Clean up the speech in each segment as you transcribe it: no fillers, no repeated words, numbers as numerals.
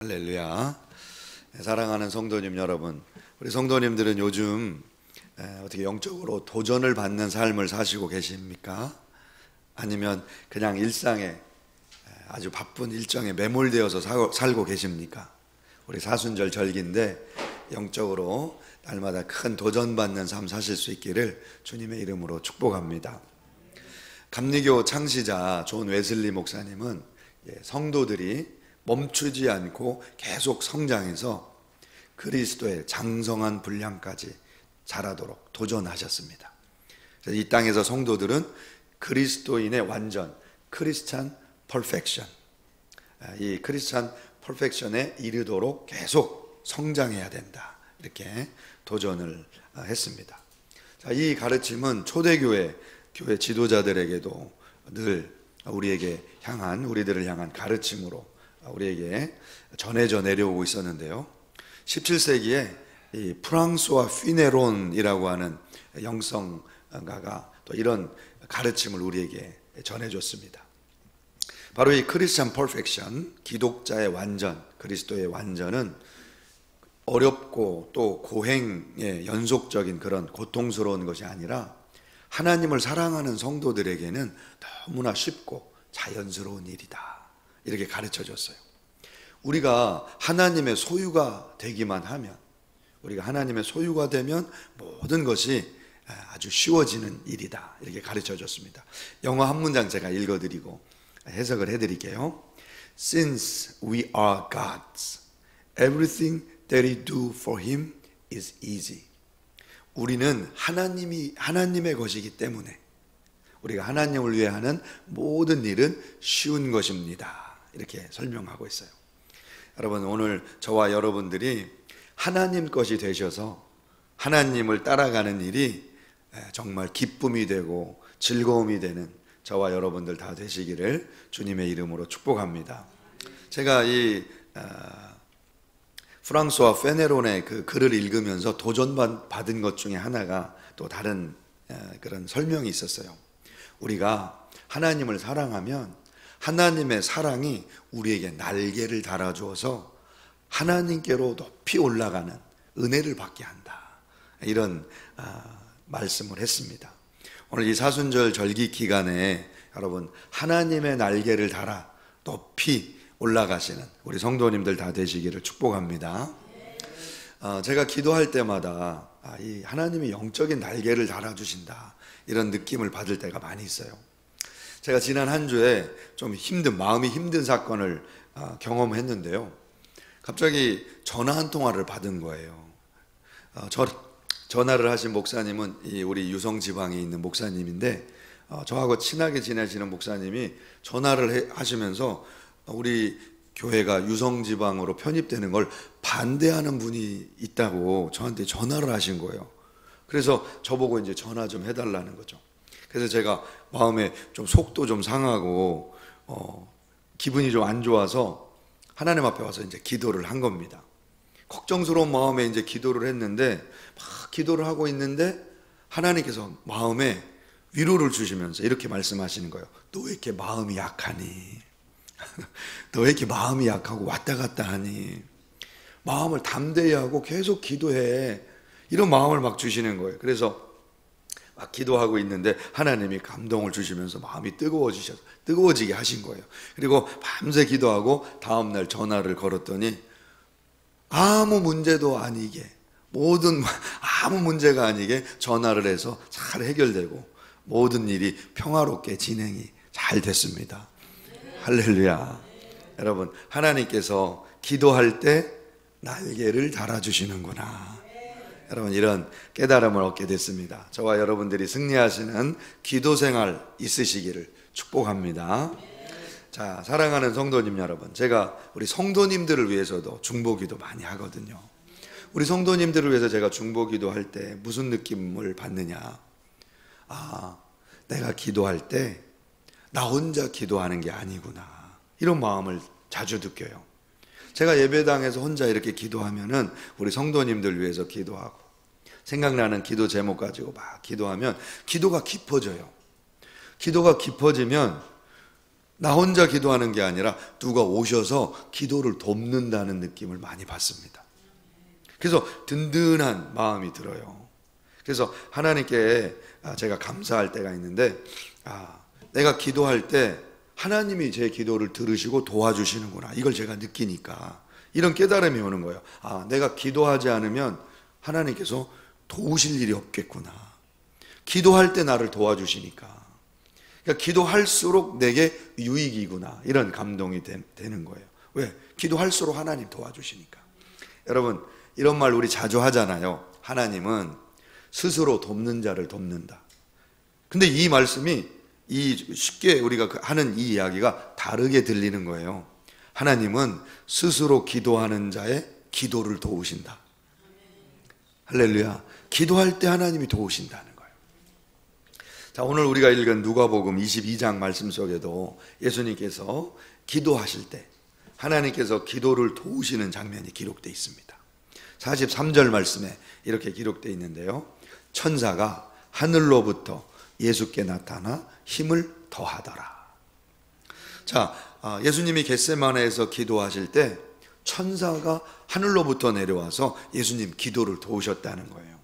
할렐루야. 사랑하는 성도님 여러분, 우리 성도님들은 요즘 어떻게 영적으로 도전을 받는 삶을 사시고 계십니까? 아니면 그냥 일상에 아주 바쁜 일정에 매몰되어서 살고 계십니까? 우리 사순절 절기인데 영적으로 날마다 큰 도전받는 삶 사실 수 있기를 주님의 이름으로 축복합니다. 감리교 창시자 존 웨슬리 목사님은 성도들이 멈추지 않고 계속 성장해서 그리스도의 장성한 분량까지 자라도록 도전하셨습니다. 이 땅에서 성도들은 그리스도인의 완전, 크리스찬 퍼펙션, 이 크리스찬 퍼펙션에 이르도록 계속 성장해야 된다, 이렇게 도전을 했습니다. 이 가르침은 초대교회 교회 지도자들에게도 늘 우리들을 향한 가르침으로 우리에게 전해져 내려오고 있었는데요. 17세기에 이 프랑스와 피네론이라고 하는 영성가가 또 이런 가르침을 우리에게 전해줬습니다. 바로 이 크리스찬 퍼펙션, 기독자의 완전, 그리스도의 완전은 어렵고 또 고행의 연속적인 그런 고통스러운 것이 아니라 하나님을 사랑하는 성도들에게는 너무나 쉽고 자연스러운 일이다, 이렇게 가르쳐 줬어요. 우리가 하나님의 소유가 되기만 하면, 우리가 하나님의 소유가 되면 모든 것이 아주 쉬워지는 일이다, 이렇게 가르쳐 줬습니다. 영어 한 문장 제가 읽어드리고 해석을 해드릴게요. Since we are God's, everything that we do for Him is easy. 우리는 하나님의 것이기 때문에 우리가 하나님을 위해 하는 모든 일은 쉬운 것입니다, 이렇게 설명하고 있어요. 여러분, 오늘 저와 여러분들이 하나님 것이 되셔서 하나님을 따라가는 일이 정말 기쁨이 되고 즐거움이 되는 저와 여러분들 다 되시기를 주님의 이름으로 축복합니다. 제가 이 프랑스와 페네론의 그 글을 읽으면서 도전받은 것 중에 하나가 또 다른 그런 설명이 있었어요. 우리가 하나님을 사랑하면 하나님의 사랑이 우리에게 날개를 달아주어서 하나님께로 높이 올라가는 은혜를 받게 한다, 이런 말씀을 했습니다. 오늘 이 사순절 절기 기간에 여러분, 하나님의 날개를 달아 높이 올라가시는 우리 성도님들 다 되시기를 축복합니다. 제가 기도할 때마다 이 하나님이 영적인 날개를 달아주신다, 이런 느낌을 받을 때가 많이 있어요. 제가 지난 한 주에 좀 마음이 힘든 사건을 경험했는데요. 갑자기 전화 한 통화를 받은 거예요. 전화를 하신 목사님은 우리 유성 지방에 있는 목사님인데, 저하고 친하게 지내시는 목사님이 전화를 하시면서 우리 교회가 유성 지방으로 편입되는 걸 반대하는 분이 있다고 저한테 전화를 하신 거예요. 그래서 저보고 이제 전화 좀 해달라는 거죠. 그래서 제가 마음에 좀 속도 좀 상하고 기분이 좀 안 좋아서 하나님 앞에 와서 이제 기도를 한 겁니다. 걱정스러운 마음에 이제 기도를 했는데, 막 기도를 하고 있는데 하나님께서 마음에 위로를 주시면서 이렇게 말씀하시는 거예요. 너 왜 이렇게 마음이 약하니? 너 왜 이렇게 마음이 약하고 왔다 갔다 하니? 마음을 담대히 하고 계속 기도해, 이런 마음을 막 주시는 거예요. 그래서 막 기도하고 있는데 하나님이 감동을 주시면서 마음이 뜨거워지게 하신 거예요. 그리고 밤새 기도하고 다음날 전화를 걸었더니 아무 문제도 아니게, 아무 문제가 아니게 전화를 해서 잘 해결되고 모든 일이 평화롭게 진행이 잘 됐습니다. 할렐루야. 여러분, 하나님께서 기도할 때 날개를 달아주시는구나, 여러분, 이런 깨달음을 얻게 됐습니다. 저와 여러분들이 승리하시는 기도 생활 있으시기를 축복합니다. 자, 사랑하는 성도님 여러분, 제가 우리 성도님들을 위해서도 중보기도 많이 하거든요. 우리 성도님들을 위해서 제가 중보기도 할 때 무슨 느낌을 받느냐, 내가 기도할 때 나 혼자 기도하는 게 아니구나, 이런 마음을 자주 느껴요. 제가 예배당에서 혼자 이렇게 기도하면은 우리 성도님들 위해서 기도하고 생각나는 기도 제목 가지고 막 기도하면 기도가 깊어져요. 기도가 깊어지면 나 혼자 기도하는 게 아니라 누가 오셔서 기도를 돕는다는 느낌을 많이 받습니다. 그래서 든든한 마음이 들어요. 그래서 하나님께 제가 감사할 때가 있는데, 내가 기도할 때 하나님이 제 기도를 들으시고 도와주시는구나, 이걸 제가 느끼니까 이런 깨달음이 오는 거예요. 내가 기도하지 않으면 하나님께서 도우실 일이 없겠구나. 기도할 때 나를 도와주시니까, 그러니까 기도할수록 내게 유익이구나, 이런 감동이 되는 거예요. 왜? 기도할수록 하나님 도와주시니까. 여러분, 이런 말 우리 자주 하잖아요. 하나님은 스스로 돕는 자를 돕는다. 근데 이 말씀이 쉽게 우리가 하는 이 이야기가 다르게 들리는 거예요. 하나님은 스스로 기도하는 자의 기도를 도우신다. 할렐루야. 기도할 때 하나님이 도우신다는 거예요. 자, 오늘 우리가 읽은 누가복음 22장 말씀 속에도 예수님께서 기도하실 때 하나님께서 기도를 도우시는 장면이 기록되어 있습니다. 43절 말씀에 이렇게 기록되어 있는데요. 천사가 하늘로부터 예수께 나타나 힘을 더하더라. 자, 예수님이 겟세마네에서 기도하실 때 천사가 하늘로부터 내려와서 예수님 기도를 도우셨다는 거예요.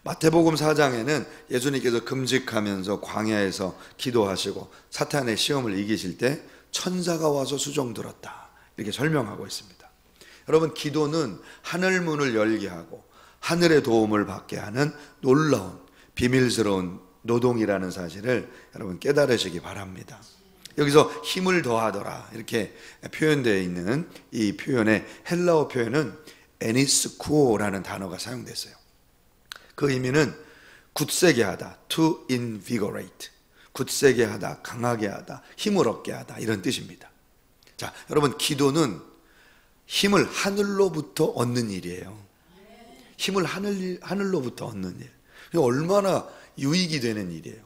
마태복음 4장에는 예수님께서 금식하면서 광야에서 기도하시고 사탄의 시험을 이기실 때 천사가 와서 수종 들었다, 이렇게 설명하고 있습니다. 여러분, 기도는 하늘 문을 열게 하고 하늘의 도움을 받게 하는 놀라운 비밀스러운 노동이라는 사실을 여러분 깨달으시기 바랍니다. 여기서 힘을 더하더라 이렇게 표현되어 있는 이 표현의 헬라어 표현은 에니스쿠오라는 단어가 사용됐어요. 그 의미는 굳세게 하다, to invigorate, 굳세게 하다, 강하게 하다, 힘을 얻게 하다, 이런 뜻입니다. 자, 여러분, 기도는 힘을 하늘로부터 얻는 일이에요. 힘을 하늘로부터 얻는 일. 얼마나 유익이 되는 일이에요.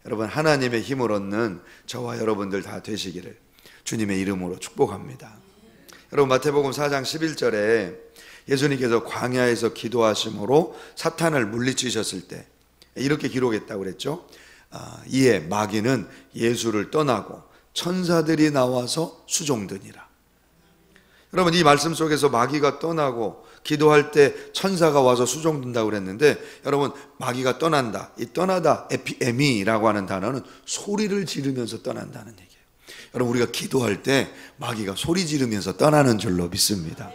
여러분, 하나님의 힘을 얻는 저와 여러분들 다 되시기를 주님의 이름으로 축복합니다. 여러분, 마태복음 4장 11절에 예수님께서 광야에서 기도하심으로 사탄을 물리치셨을 때 이렇게 기록했다고 그랬죠. 이에 마귀는 예수를 떠나고 천사들이 나와서 수종드니라. 여러분, 이 말씀 속에서 마귀가 떠나고 기도할 때 천사가 와서 수종든다고 그랬는데, 여러분, 마귀가 떠난다, 이 떠나다, 에미라고 하는 단어는 소리를 지르면서 떠난다는 얘기예요. 여러분, 우리가 기도할 때 마귀가 소리 지르면서 떠나는 줄로 믿습니다.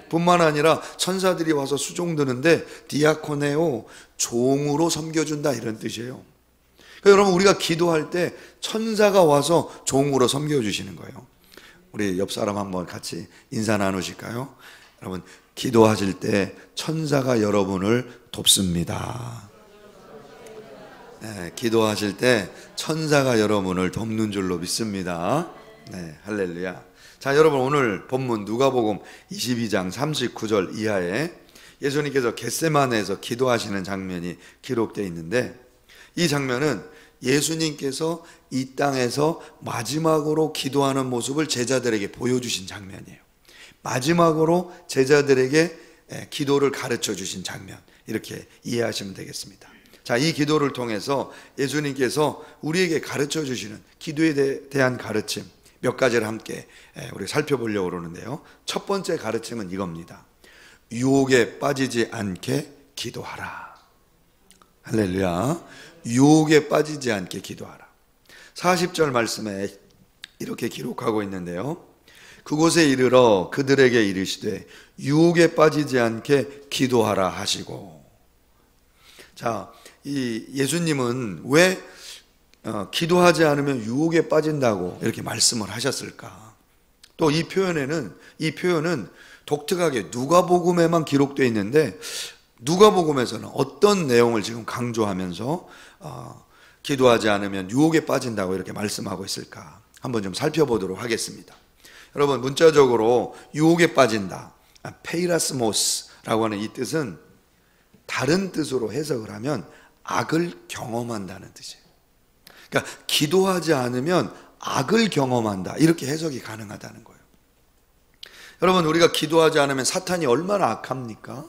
뿐만 아니라 천사들이 와서 수종드는데 디아코네오, 종으로 섬겨준다, 이런 뜻이에요. 그러니까 여러분, 우리가 기도할 때 천사가 와서 종으로 섬겨주시는 거예요. 우리 옆 사람 한번 같이 인사 나누실까요? 여러분, 기도하실 때 천사가 여러분을 돕습니다. 네, 기도하실 때 천사가 여러분을 돕는 줄로 믿습니다. 네, 할렐루야. 자, 여러분, 오늘 본문 누가복음 22장 39절 이하에 예수님께서 겟세마네에서 기도하시는 장면이 기록되어 있는데, 이 장면은 예수님께서 이 땅에서 마지막으로 기도하는 모습을 제자들에게 보여주신 장면이에요. 마지막으로 제자들에게 기도를 가르쳐 주신 장면, 이렇게 이해하시면 되겠습니다. 자, 이 기도를 통해서 예수님께서 우리에게 가르쳐 주시는 기도에 대한 가르침 몇 가지를 함께 우리 살펴보려고 그러는데요. 첫 번째 가르침은 이겁니다. 유혹에 빠지지 않게 기도하라. 할렐루야. 유혹에 빠지지 않게 기도하라. 40절 말씀에 이렇게 기록하고 있는데요. 그곳에 이르러 그들에게 이르시되 유혹에 빠지지 않게 기도하라 하시고. 자, 이 예수님은 왜 기도하지 않으면 유혹에 빠진다고 이렇게 말씀을 하셨을까? 또 이 표현은 독특하게 누가복음에만 기록되어 있는데, 누가복음에서는 어떤 내용을 지금 강조하면서 기도하지 않으면 유혹에 빠진다고 이렇게 말씀하고 있을까? 한번 좀 살펴보도록 하겠습니다. 여러분, 문자적으로 유혹에 빠진다, 페이라스모스라고 하는 이 뜻은 다른 뜻으로 해석을 하면 악을 경험한다는 뜻이에요. 그러니까 기도하지 않으면 악을 경험한다, 이렇게 해석이 가능하다는 거예요. 여러분, 우리가 기도하지 않으면 사탄이 얼마나 악합니까?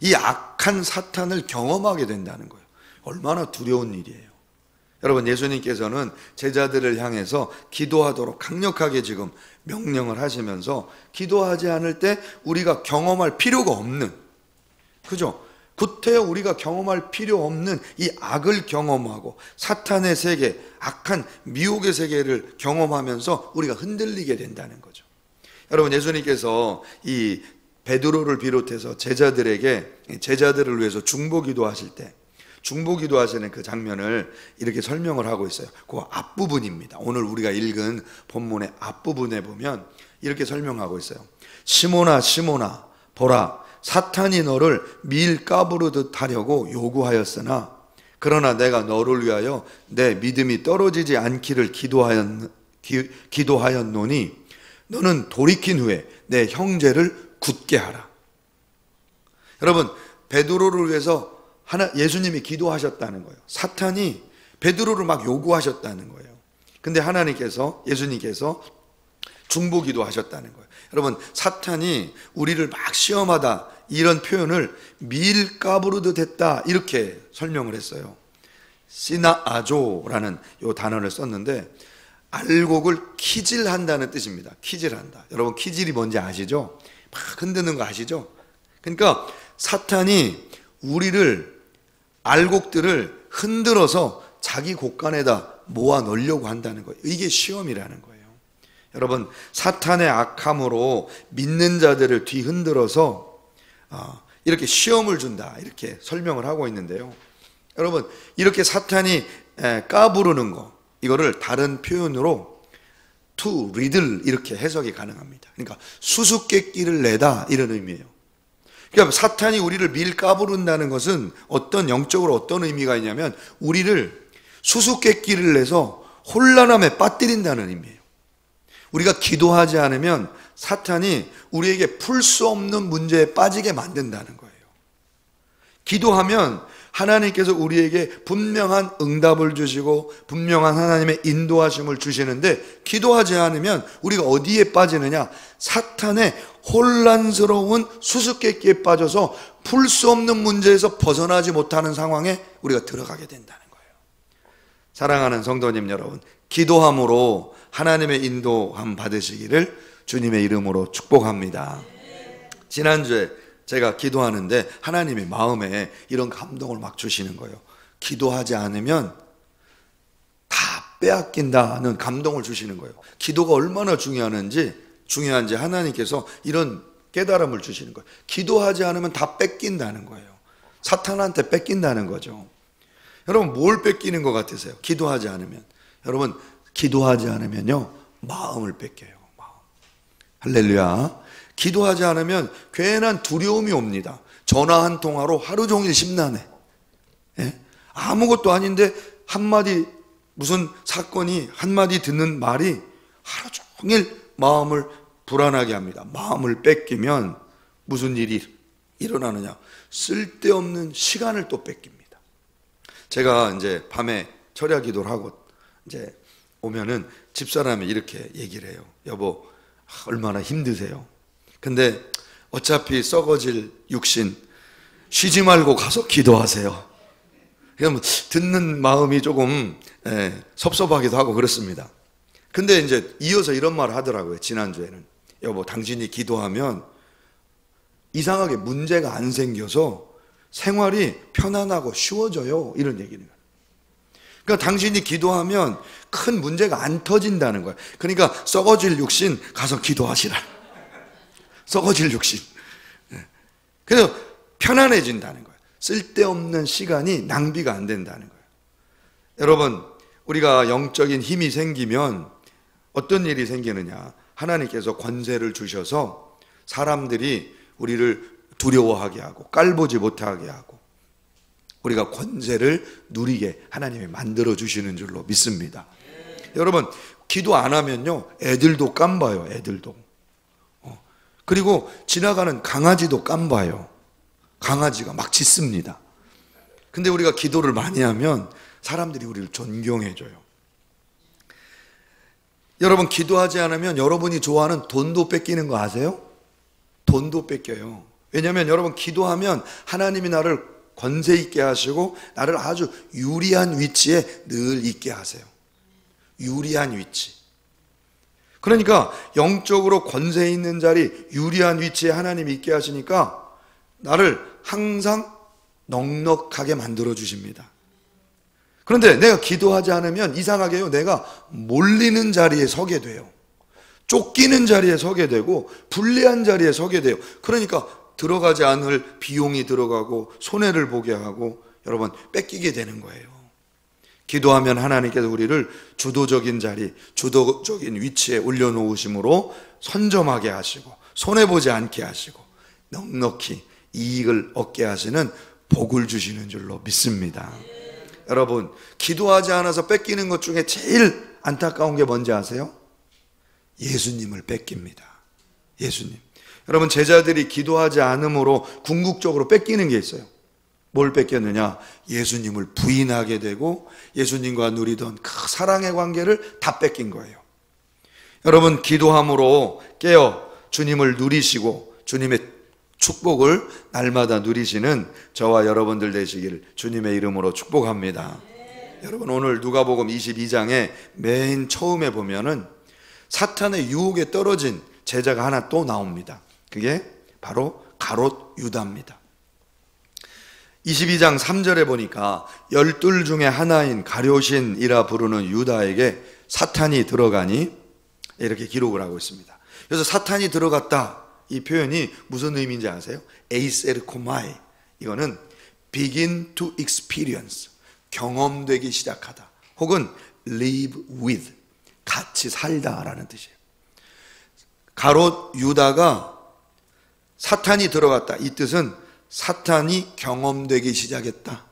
이 악한 사탄을 경험하게 된다는 거예요. 얼마나 두려운 일이에요. 여러분, 예수님께서는 제자들을 향해서 기도하도록 강력하게 지금 명령을 하시면서 기도하지 않을 때 우리가 경험할 필요가 없는, 그죠? 구태여 우리가 경험할 필요 없는 이 악을 경험하고 사탄의 세계, 악한 미혹의 세계를 경험하면서 우리가 흔들리게 된다는 거죠. 여러분, 예수님께서 이 베드로를 비롯해서 제자들을 위해서 중보기도 하실 때 중보기도 하시는 그 장면을 이렇게 설명을 하고 있어요. 그 앞부분입니다. 오늘 우리가 읽은 본문의 앞부분에 보면 이렇게 설명하고 있어요. 시몬아 시몬아 보라, 사탄이 너를 밀가부르듯 하려고 요구하였으나 그러나 내가 너를 위하여 내 믿음이 떨어지지 않기를 기도하였노니 너는 돌이킨 후에 내 형제를 굳게 하라. 여러분, 베드로를 위해서 예수님이 기도하셨다는 거예요. 사탄이 베드로를 막 요구하셨다는 거예요. 근데 예수님께서 중보기도 하셨다는 거예요. 여러분, 사탄이 우리를 막 시험하다, 이런 표현을 밀가부르듯 했다, 이렇게 설명을 했어요. 시나아조라는 이 단어를 썼는데 알곡을 키질한다는 뜻입니다. 키질한다. 여러분, 키질이 뭔지 아시죠? 막 흔드는 거 아시죠? 그러니까 사탄이 알곡들을 흔들어서 자기 곳간에다 모아 넣으려고 한다는 거예요. 이게 시험이라는 거예요. 여러분, 사탄의 악함으로 믿는 자들을 뒤흔들어서 이렇게 시험을 준다, 이렇게 설명을 하고 있는데요. 여러분, 이렇게 사탄이 까부르는 거, 이거를 다른 표현으로 to riddle 이렇게 해석이 가능합니다. 그러니까 수수께끼를 내다, 이런 의미예요. 그러니까 사탄이 우리를 밀까부른다는 것은 영적으로 어떤 의미가 있냐면 우리를 수수께끼를 내서 혼란함에 빠뜨린다는 의미예요. 우리가 기도하지 않으면 사탄이 우리에게 풀 수 없는 문제에 빠지게 만든다는 거예요. 기도하면 하나님께서 우리에게 분명한 응답을 주시고 분명한 하나님의 인도하심을 주시는데, 기도하지 않으면 우리가 어디에 빠지느냐? 사탄의 혼란스러운 수수께끼에 빠져서 풀 수 없는 문제에서 벗어나지 못하는 상황에 우리가 들어가게 된다는 거예요. 사랑하는 성도님 여러분, 기도함으로 하나님의 인도함 받으시기를 주님의 이름으로 축복합니다. 지난주에 제가 기도하는데 하나님이 마음에 이런 감동을 막 주시는 거예요. 기도하지 않으면 다 빼앗긴다는 감동을 주시는 거예요. 기도가 얼마나 중요한지 하나님께서 이런 깨달음을 주시는 거예요. 기도하지 않으면 다 뺏긴다는 거예요. 사탄한테 뺏긴다는 거죠. 여러분, 뭘 뺏기는 것 같으세요? 기도하지 않으면. 여러분, 기도하지 않으면요, 마음을 뺏겨요. 마음. 할렐루야. 기도하지 않으면 괜한 두려움이 옵니다. 전화 한 통화로 하루 종일 심란해. 예? 아무것도 아닌데 한마디, 무슨 사건이 한마디 듣는 말이 하루 종일 마음을 불안하게 합니다. 마음을 뺏기면 무슨 일이 일어나느냐? 쓸데없는 시간을 또 뺏깁니다. 제가 이제 밤에 철야 기도를 하고 이제 오면은 집사람이 이렇게 얘기를 해요. 여보, 얼마나 힘드세요? 근데 어차피 썩어질 육신 쉬지 말고 가서 기도하세요. 그냥 듣는 마음이 조금 섭섭하기도 하고 그렇습니다. 근데 이제 이어서 이런 말을 하더라고요. 지난주에는 여보, 당신이 기도하면 이상하게 문제가 안 생겨서 생활이 편안하고 쉬워져요, 이런 얘기는. 그러니까 당신이 기도하면 큰 문제가 안 터진다는 거예요. 그러니까 썩어질 육신 가서 기도하시라. 썩어질 육신. 그래서 편안해진다는 거예요. 쓸데없는 시간이 낭비가 안 된다는 거예요. 여러분, 우리가 영적인 힘이 생기면 어떤 일이 생기느냐? 하나님께서 권세를 주셔서 사람들이 우리를 두려워하게 하고 깔보지 못하게 하고 우리가 권세를 누리게 하나님이 만들어 주시는 줄로 믿습니다. 여러분, 기도 안 하면요, 애들도 깜봐요. 애들도. 그리고 지나가는 강아지도 깜봐요. 강아지가 막 짖습니다. 근데 우리가 기도를 많이 하면 사람들이 우리를 존경해줘요. 여러분, 기도하지 않으면 여러분이 좋아하는 돈도 뺏기는 거 아세요? 돈도 뺏겨요. 왜냐하면 여러분, 기도하면 하나님이 나를 권세 있게 하시고 나를 아주 유리한 위치에 늘 있게 하세요. 유리한 위치. 그러니까 영적으로 권세 있는 자리, 유리한 위치에 하나님이 있게 하시니까 나를 항상 넉넉하게 만들어 주십니다. 그런데 내가 기도하지 않으면 이상하게요, 내가 몰리는 자리에 서게 돼요. 쫓기는 자리에 서게 되고 불리한 자리에 서게 돼요. 그러니까 들어가지 않을 비용이 들어가고 손해를 보게 하고 여러분 뺏기게 되는 거예요. 기도하면 하나님께서 우리를 주도적인 자리, 주도적인 위치에 올려놓으심으로 선점하게 하시고 손해보지 않게 하시고 넉넉히 이익을 얻게 하시는 복을 주시는 줄로 믿습니다. 여러분, 기도하지 않아서 뺏기는 것 중에 제일 안타까운 게 뭔지 아세요? 예수님을 뺏깁니다. 예수님. 여러분, 제자들이 기도하지 않음으로 궁극적으로 뺏기는 게 있어요. 뭘 뺏겼느냐? 예수님을 부인하게 되고 예수님과 누리던 그 사랑의 관계를 다 뺏긴 거예요. 여러분, 기도함으로 깨어 주님을 누리시고 주님의 축복을 날마다 누리시는 저와 여러분들 되시길 주님의 이름으로 축복합니다. 여러분, 오늘 누가복음 22장에 맨 처음에 보면은 사탄의 유혹에 떨어진 제자가 하나 또 나옵니다. 그게 바로 가롯 유다입니다. 22장 3절에 보니까 12 중에 하나인 가룟신이라 부르는 유다에게 사탄이 들어가니 이렇게 기록을 하고 있습니다. 그래서 사탄이 들어갔다, 이 표현이 무슨 의미인지 아세요? 에이세르코마이, 이거는 begin to experience, 경험되기 시작하다, 혹은 live with, 같이 살다라는 뜻이에요. 가롯 유다가 사탄이 들어갔다, 이 뜻은 사탄이 경험되기 시작했다,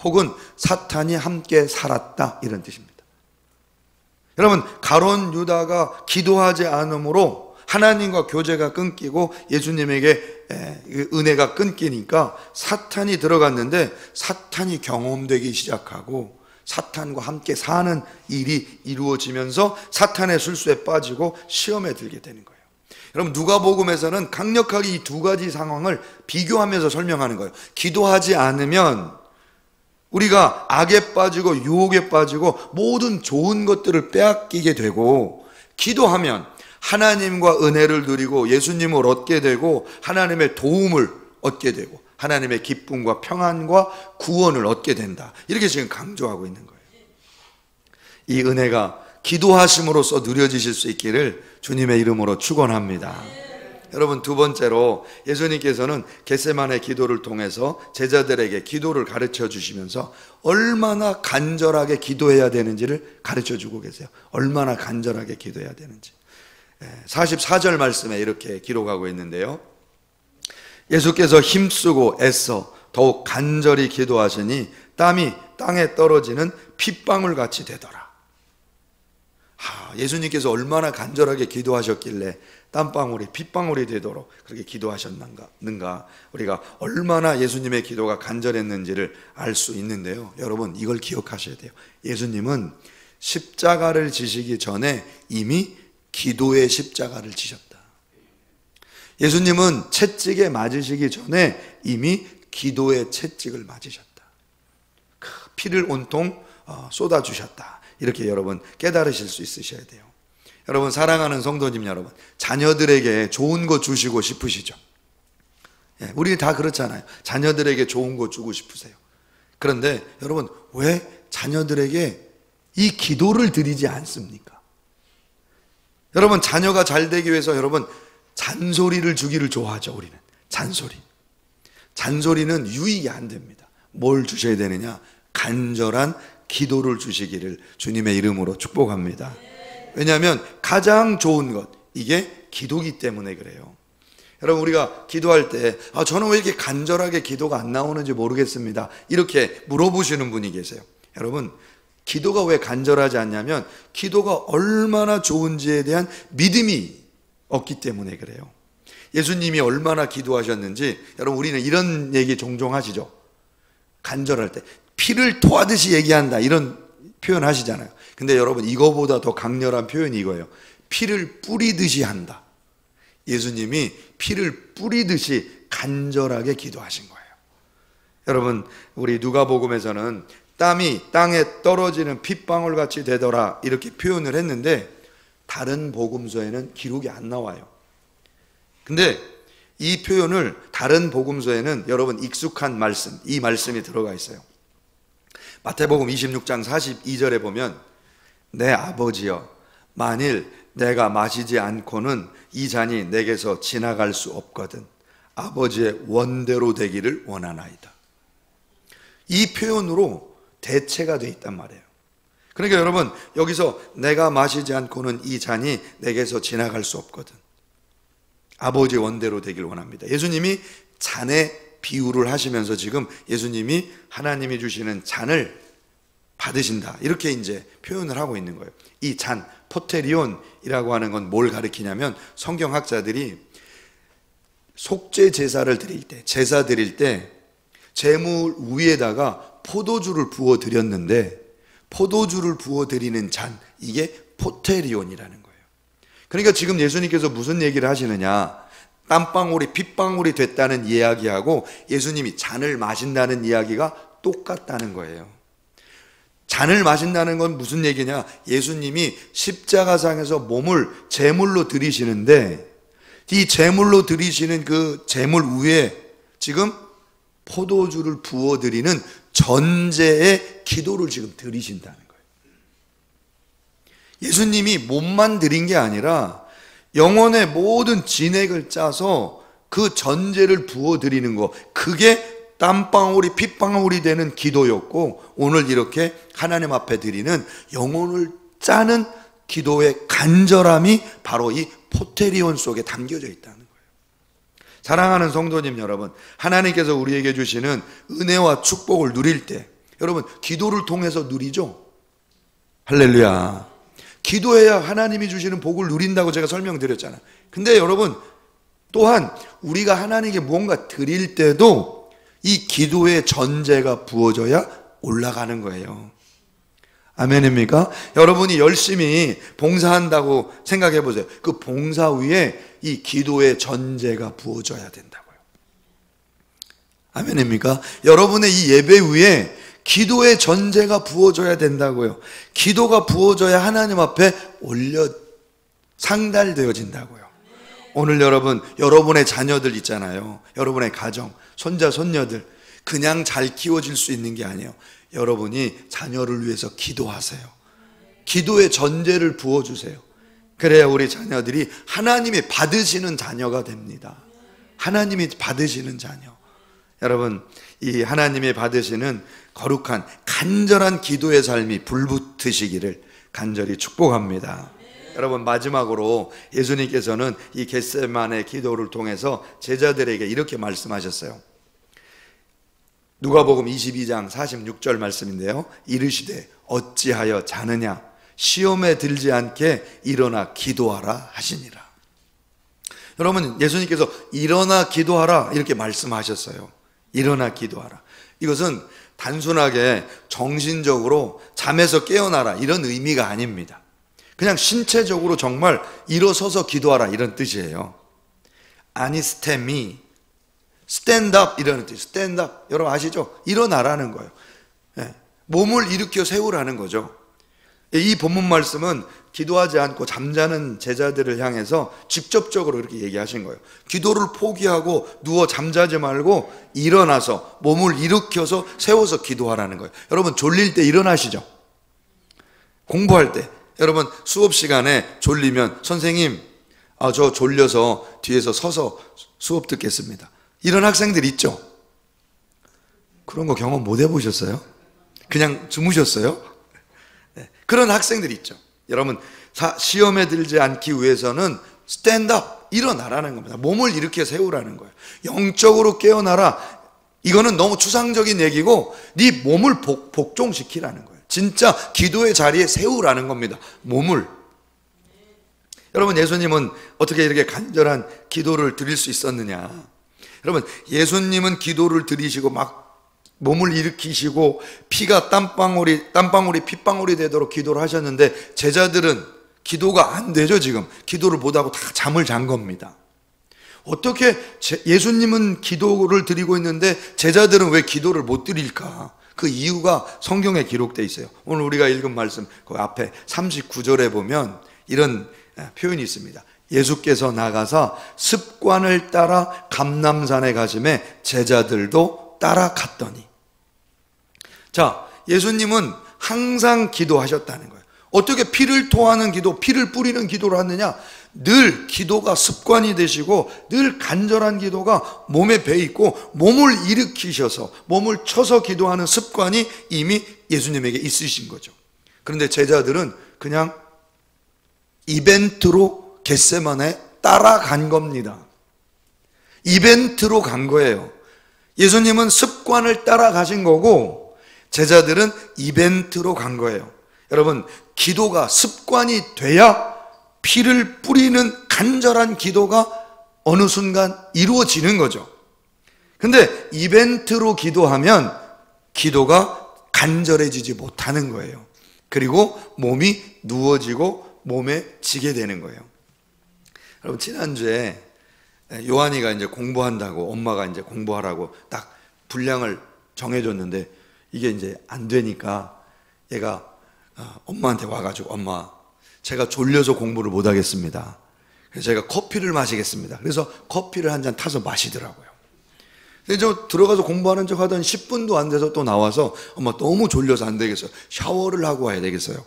혹은 사탄이 함께 살았다, 이런 뜻입니다. 여러분, 가롯 유다가 기도하지 않으므로 하나님과 교제가 끊기고 예수님에게 은혜가 끊기니까 사탄이 들어갔는데 사탄이 경험되기 시작하고 사탄과 함께 사는 일이 이루어지면서 사탄의 술수에 빠지고 시험에 들게 되는 거예요. 여러분, 누가복음에서는 강력하게 이 두 가지 상황을 비교하면서 설명하는 거예요. 기도하지 않으면 우리가 악에 빠지고 유혹에 빠지고 모든 좋은 것들을 빼앗기게 되고, 기도하면 하나님과 은혜를 누리고 예수님을 얻게 되고 하나님의 도움을 얻게 되고 하나님의 기쁨과 평안과 구원을 얻게 된다, 이렇게 지금 강조하고 있는 거예요. 이 은혜가 기도하심으로써 누려지실 수 있기를 주님의 이름으로 축원합니다. 여러분, 두 번째로 예수님께서는 겟세마네 기도를 통해서 제자들에게 기도를 가르쳐 주시면서 얼마나 간절하게 기도해야 되는지를 가르쳐 주고 계세요. 얼마나 간절하게 기도해야 되는지 44절 말씀에 이렇게 기록하고 있는데요, 예수께서 힘쓰고 애써 더욱 간절히 기도하시니 땀이 땅에 떨어지는 핏방울같이 되더라. 예수님께서 얼마나 간절하게 기도하셨길래 땀방울이 핏방울이 되도록 그렇게 기도하셨는가, 우리가 얼마나 예수님의 기도가 간절했는지를 알 수 있는데요, 여러분, 이걸 기억하셔야 돼요. 예수님은 십자가를 지시기 전에 이미 기도의 십자가를 지셨다. 예수님은 채찍에 맞으시기 전에 이미 기도의 채찍을 맞으셨다. 그 피를 온통 쏟아주셨다. 이렇게 여러분 깨달으실 수 있으셔야 돼요. 여러분, 사랑하는 성도님 여러분, 자녀들에게 좋은 거 주시고 싶으시죠? 우리 다 그렇잖아요. 자녀들에게 좋은 거 주고 싶으세요. 그런데 여러분, 왜 자녀들에게 이 기도를 드리지 않습니까? 여러분, 자녀가 잘 되기 위해서 여러분 잔소리를 주기를 좋아하죠. 우리는 잔소리는 유익이 안 됩니다. 뭘 주셔야 되느냐? 간절한 기도를 주시기를 주님의 이름으로 축복합니다. 왜냐하면 가장 좋은 것, 이게 기도기 때문에 그래요. 여러분, 우리가 기도할 때 저는 왜 이렇게 간절하게 기도가 안 나오는지 모르겠습니다, 이렇게 물어보시는 분이 계세요. 여러분, 기도가 왜 간절하지 않냐면 기도가 얼마나 좋은지에 대한 믿음이 없기 때문에 그래요. 예수님이 얼마나 기도하셨는지, 여러분, 우리는 이런 얘기 종종 하시죠. 간절할 때 피를 토하듯이 얘기한다, 이런 표현 하시잖아요. 근데 여러분, 이거보다 더 강렬한 표현이 이거예요. 피를 뿌리듯이 한다. 예수님이 피를 뿌리듯이 간절하게 기도하신 거예요. 여러분, 우리 누가복음에서는 땀이 땅에 떨어지는 핏방울 같이 되더라 이렇게 표현을 했는데 다른 복음서에는 기록이 안 나와요. 근데 이 표현을 다른 복음서에는 여러분 익숙한 말씀, 이 말씀이 들어가 있어요. 마태복음 26장 42절에 보면 내 아버지여, 만일 내가 마시지 않고는 이 잔이 내게서 지나갈 수 없거든 아버지의 원대로 되기를 원하나이다. 이 표현으로 대체가 되어 있단 말이에요. 그러니까 여러분, 여기서 내가 마시지 않고는 이 잔이 내게서 지나갈 수 없거든 아버지의 원대로 되길 원합니다. 예수님이 잔의 비유를 하시면서 지금 예수님이 하나님이 주시는 잔을 받으신다 이렇게 이제 표현을 하고 있는 거예요. 이 잔, 포테리온이라고 하는 건 뭘 가리키냐면 성경학자들이 속죄 제사를 드릴 때, 제사 드릴 때 제물 위에다가 포도주를 부어 드렸는데 포도주를 부어 드리는 잔, 이게 포테리온이라는 거예요. 그러니까 지금 예수님께서 무슨 얘기를 하시느냐, 땀방울이 핏방울이 됐다는 이야기하고 예수님이 잔을 마신다는 이야기가 똑같다는 거예요. 잔을 마신다는 건 무슨 얘기냐, 예수님이 십자가상에서 몸을 제물로 드리시는데 이 제물로 드리시는 그 제물 위에 지금 포도주를 부어드리는 전제의 기도를 지금 드리신다는 거예요. 예수님이 몸만 드린 게 아니라 영혼의 모든 진액을 짜서 그 전제를 부어드리는 거, 그게 땀방울이 핏방울이 되는 기도였고 오늘 이렇게 하나님 앞에 드리는 영혼을 짜는 기도의 간절함이 바로 이 포테리온 속에 담겨져 있다는 거예요. 사랑하는 성도님 여러분, 하나님께서 우리에게 주시는 은혜와 축복을 누릴 때 여러분 기도를 통해서 누리죠. 할렐루야. 기도해야 하나님이 주시는 복을 누린다고 제가 설명드렸잖아요. 근데 여러분 또한 우리가 하나님께 무언가 드릴 때도 이 기도의 전제가 부어져야 올라가는 거예요. 아멘입니까? 여러분이 열심히 봉사한다고 생각해 보세요. 그 봉사 위에 이 기도의 전제가 부어져야 된다고요. 아멘입니까? 여러분의 이 예배 위에 기도의 전제가 부어져야 된다고요. 기도가 부어져야 하나님 앞에 상달되어진다고요. 오늘 여러분, 여러분의 자녀들 있잖아요. 여러분의 가정, 손자, 손녀들 그냥 잘 키워질 수 있는 게 아니에요. 여러분이 자녀를 위해서 기도하세요. 기도의 전제를 부어주세요. 그래야 우리 자녀들이 하나님이 받으시는 자녀가 됩니다. 하나님이 받으시는 자녀. 여러분, 이 하나님이 받으시는 거룩한 간절한 기도의 삶이 불붙으시기를 간절히 축복합니다. 여러분, 마지막으로 예수님께서는 이 겟세마네 기도를 통해서 제자들에게 이렇게 말씀하셨어요. 누가복음 22장 46절 말씀인데요. 이르시되 어찌하여 자느냐, 시험에 들지 않게 일어나 기도하라 하시니라. 여러분, 예수님께서 일어나 기도하라 이렇게 말씀하셨어요. 일어나 기도하라. 이것은 단순하게 정신적으로 잠에서 깨어나라 이런 의미가 아닙니다. 그냥 신체적으로 정말 일어서서 기도하라 이런 뜻이에요. 아니스테미, 스탠드업 이라는 뜻. 스탠드업 여러분 아시죠? 일어나라는 거예요. 몸을 일으켜 세우라는 거죠. 이 본문 말씀은 기도하지 않고 잠자는 제자들을 향해서 직접적으로 이렇게 얘기하신 거예요. 기도를 포기하고 누워 잠자지 말고 일어나서 몸을 일으켜서 세워서 기도하라는 거예요. 여러분 졸릴 때 일어나시죠? 공부할 때 여러분 수업 시간에 졸리면 선생님 저 졸려서 뒤에서 서서 수업 듣겠습니다. 이런 학생들 있죠? 그런 거 경험 못 해보셨어요? 그냥 주무셨어요? 네, 그런 학생들 있죠. 여러분 시험에 들지 않기 위해서는 스탠드업, 일어나라는 겁니다. 몸을 일으켜 세우라는 거예요. 영적으로 깨어나라. 이거는 너무 추상적인 얘기고 네 몸을 복종시키라는 거예요. 진짜 기도의 자리에 세우라는 겁니다. 몸을. 여러분 예수님은 어떻게 이렇게 간절한 기도를 드릴 수 있었느냐. 여러분 예수님은 기도를 드리시고 막 몸을 일으키시고 피가 땀방울이 핏방울이 되도록 기도를 하셨는데 제자들은 기도가 안 되죠. 지금 기도를 못하고 다 잠을 잔 겁니다. 어떻게 예수님은 기도를 드리고 있는데 제자들은 왜 기도를 못 드릴까? 그 이유가 성경에 기록되어 있어요. 오늘 우리가 읽은 말씀 그 앞에 39절에 보면 이런 표현이 있습니다. 예수께서 나가서 습관을 따라 감람산에 가심에 제자들도 따라갔더니. 자, 예수님은 항상 기도하셨다는 거예요. 어떻게 피를 토하는 기도, 피를 뿌리는 기도를 하느냐? 늘 기도가 습관이 되시고 늘 간절한 기도가 몸에 배있고 몸을 일으키셔서 몸을 쳐서 기도하는 습관이 이미 예수님에게 있으신 거죠. 그런데 제자들은 그냥 이벤트로 겟세마네에 따라간 겁니다. 이벤트로 간 거예요. 예수님은 습관을 따라가신 거고 제자들은 이벤트로 간 거예요. 여러분, 기도가 습관이 돼야 피를 뿌리는 간절한 기도가 어느 순간 이루어지는 거죠. 근데 이벤트로 기도하면 기도가 간절해지지 못하는 거예요. 그리고 몸이 누워지고 몸에 지게 되는 거예요. 여러분, 지난주에 요한이가 이제 공부한다고 엄마가 이제 공부하라고 딱 분량을 정해줬는데 이게 이제 안 되니까 얘가 엄마한테 와가지고 엄마, 제가 졸려서 공부를 못 하겠습니다. 그래서 제가 커피를 마시겠습니다. 그래서 커피를 한 잔 타서 마시더라고요. 근데 저 들어가서 공부하는 척 하던 10분도 안 돼서 또 나와서 엄마 너무 졸려서 안 되겠어요. 샤워를 하고 와야 되겠어요.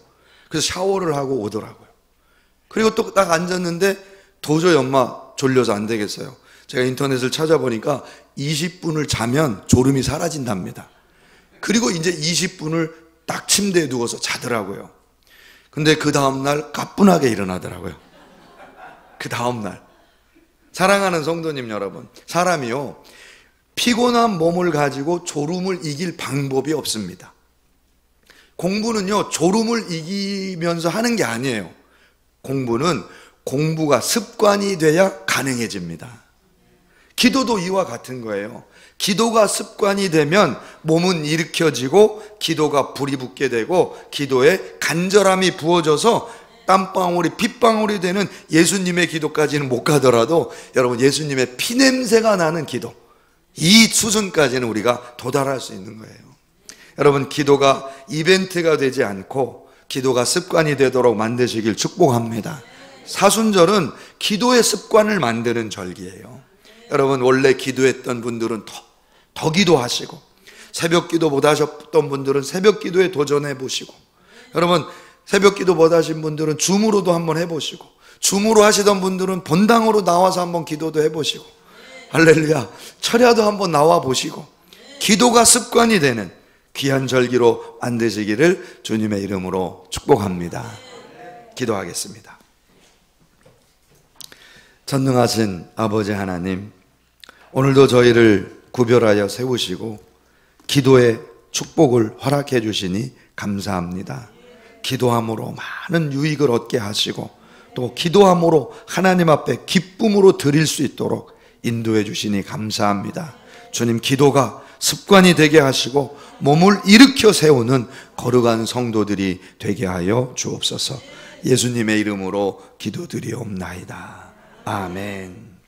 그래서 샤워를 하고 오더라고요. 그리고 또 딱 앉았는데 도저히 엄마 졸려서 안 되겠어요. 제가 인터넷을 찾아보니까 20분을 자면 졸음이 사라진답니다. 그리고 이제 20분을 딱 침대에 누워서 자더라고요. 근데 그 다음날 가뿐하게 일어나더라고요. 그 다음날. 사랑하는 성도님 여러분, 사람이요, 피곤한 몸을 가지고 졸음을 이길 방법이 없습니다. 공부는요, 졸음을 이기면서 하는 게 아니에요. 공부는 공부가 습관이 돼야 가능해집니다. 기도도 이와 같은 거예요. 기도가 습관이 되면 몸은 일으켜지고 기도가 불이 붙게 되고 기도에 간절함이 부어져서 땀방울이 핏방울이 되는 예수님의 기도까지는 못 가더라도 여러분, 예수님의 피냄새가 나는 기도, 이 수준까지는 우리가 도달할 수 있는 거예요. 여러분, 기도가 이벤트가 되지 않고 기도가 습관이 되도록 만드시길 축복합니다. 사순절은 기도의 습관을 만드는 절기예요. 여러분, 원래 기도했던 분들은 더 기도하시고, 새벽 기도 못 하셨던 분들은 새벽 기도에 도전해 보시고, 여러분, 새벽 기도 못 하신 분들은 줌으로도 한번 해보시고, 줌으로 하시던 분들은 본당으로 나와서 한번 기도도 해보시고, 할렐루야, 철야도 한번 나와 보시고, 기도가 습관이 되는 귀한 절기로 만드시기를 주님의 이름으로 축복합니다. 기도하겠습니다. 전능하신 아버지 하나님, 오늘도 저희를 구별하여 세우시고 기도의 축복을 허락해 주시니 감사합니다. 기도함으로 많은 유익을 얻게 하시고 또 기도함으로 하나님 앞에 기쁨으로 드릴 수 있도록 인도해 주시니 감사합니다. 주님, 기도가 습관이 되게 하시고 몸을 일으켜 세우는 거룩한 성도들이 되게 하여 주옵소서. 예수님의 이름으로 기도드리옵나이다. 아멘.